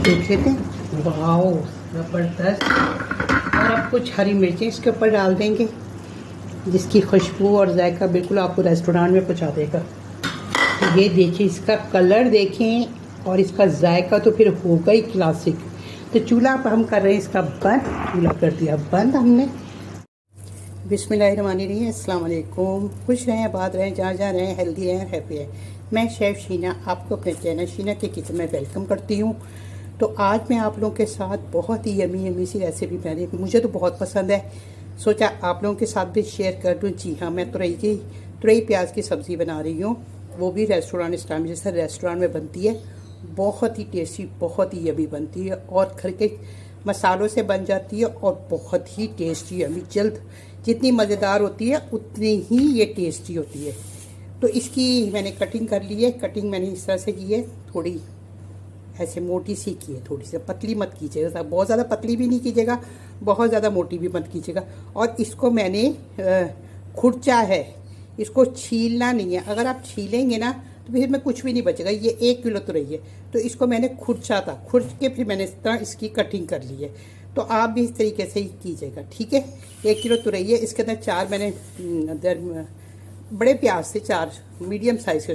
देख लेते हैं। वाओ ज़बरदस्त। और अब कुछ हरी मिर्चें इसके ऊपर डाल देंगे, जिसकी खुशबू और जायका बिल्कुल आपको रेस्टोरेंट में पहुंचा देगा। ये देखिए, इसका कलर देखें और इसका जायका तो फिर होगा ही क्लासिक। तो चूल्हा पर हम कर रहे हैं इसका बंद। चूल्हा कर दिया बंद हमने। बिस्मिल्लाहिर्रहमानिर्रहीम, अस्सलाम वालेकुम। खुश रहें, आबाद रहें, जहाँ जहाँ रहें, हेल्दी रहें, हैप्पी है। मैं शेफ़ शीना आपको अपने चैनल शीना के किचन में वेलकम करती हूँ। तो आज मैं आप लोगों के साथ बहुत ही यमी यमी सी रेसिपी बना रही हूँ। मुझे तो बहुत पसंद है, सोचा आप लोगों के साथ भी शेयर कर दूँ। जी हाँ, मैं तुरई प्याज की सब्ज़ी बना रही हूँ, वो भी रेस्टोरेंट स्टाइल में, जैसे रेस्टोरेंट में बनती है। बहुत ही टेस्टी, बहुत ही यमी बनती है और घर के मसालों से बन जाती है और बहुत ही टेस्टी यमी। जल्द जितनी मज़ेदार होती है उतनी ही ये टेस्टी होती है। तो इसकी मैंने कटिंग कर ली है। कटिंग मैंने इस तरह से की है, थोड़ी ऐसे मोटी सी की है, थोड़ी सी पतली मत कीजिएगा, बहुत ज़्यादा पतली भी नहीं कीजिएगा, बहुत ज़्यादा मोटी भी मत कीजिएगा। और इसको मैंने खुर्चा है, इसको छीलना नहीं है। अगर आप छीलेंगे ना तो फिर में कुछ भी नहीं बचेगा। ये 1 किलो तुरई है, तो इसको मैंने खुर्चा था, खुर्च के फिर मैंने इस तरह इसकी कटिंग कर ली है। तो आप भी इस तरीके से ही कीजिएगा, ठीक है। 1 किलो तुरई है, इसके अंदर 4 मैंने बड़े प्याज से 4 मीडियम साइज़ के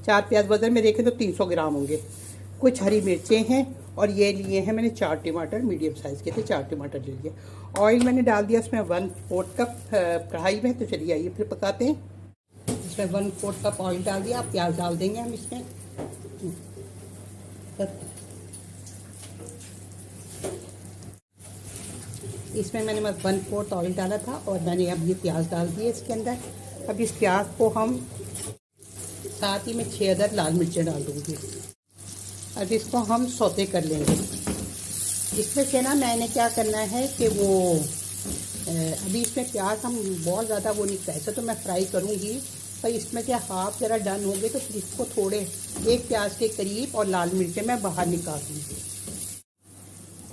4 प्याज, वजन में देखें तो 300 ग्राम होंगे। कुछ हरी मिर्चें हैं और ये लिए हैं मैंने 4 टमाटर, मीडियम साइज़ के थे, 4 टमाटर ले लिए। ऑयल मैंने डाल दिया इसमें 1/4 कप कढ़ाई में। तो चलिए आइए फिर पकाते हैं। इसमें 1/4 कप ऑयल डाल दिया। अब प्याज डाल देंगे हम इसमें। इसमें मैंने बस 1/4 ऑयल डाला था और मैंने अब ये प्याज डाल दिए इसके अंदर। अब इस प्याज को हम साथ ही में 6 अदद लाल मिर्चें डाल दूँगी। अब इसको हम सौते कर लेंगे। इसमें से ना मैंने क्या करना है कि वो अभी इसमें प्याज हम बहुत ज़्यादा वो नहीं, ऐसा तो मैं फ्राई करूँगी, पर इसमें क्या हाफ ज़रा डन हो गए तो फिर इसको थोड़े 1 प्याज के करीब और लाल मिर्चें मैं बाहर निकाल दूँगी।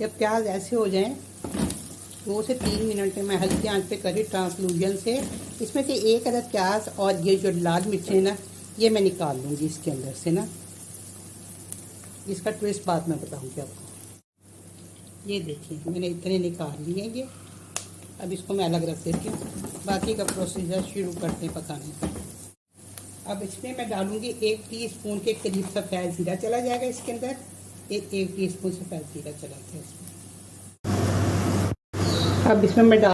जब प्याज ऐसे हो जाएं 2 से 3 मिनट में मैं हल्की आंच पे करी ट्रांसलूजन से इसमें से 1 अदद प्याज और ये जो लाल मिर्चें ना, ये मैं निकाल लूँगी इसके अंदर से ना। इसका ट्विस्ट बाद में बताऊँगी आपको। ये देखिए मैंने इतने निकाल लिए ये। अब इसको मैं अलग रख देती हूँ, बाकी का प्रोसीजर शुरू करते हैं पकाने का। अब इसमें मैं डालूँगी 1 टीस्पून के करीब सफ़ेद ज़ीरा चला जाएगा इसके अंदर। 1 टीस्पून सफ़ेद ज़ीरा चला जाएगा इसमें। अब इसमें मैं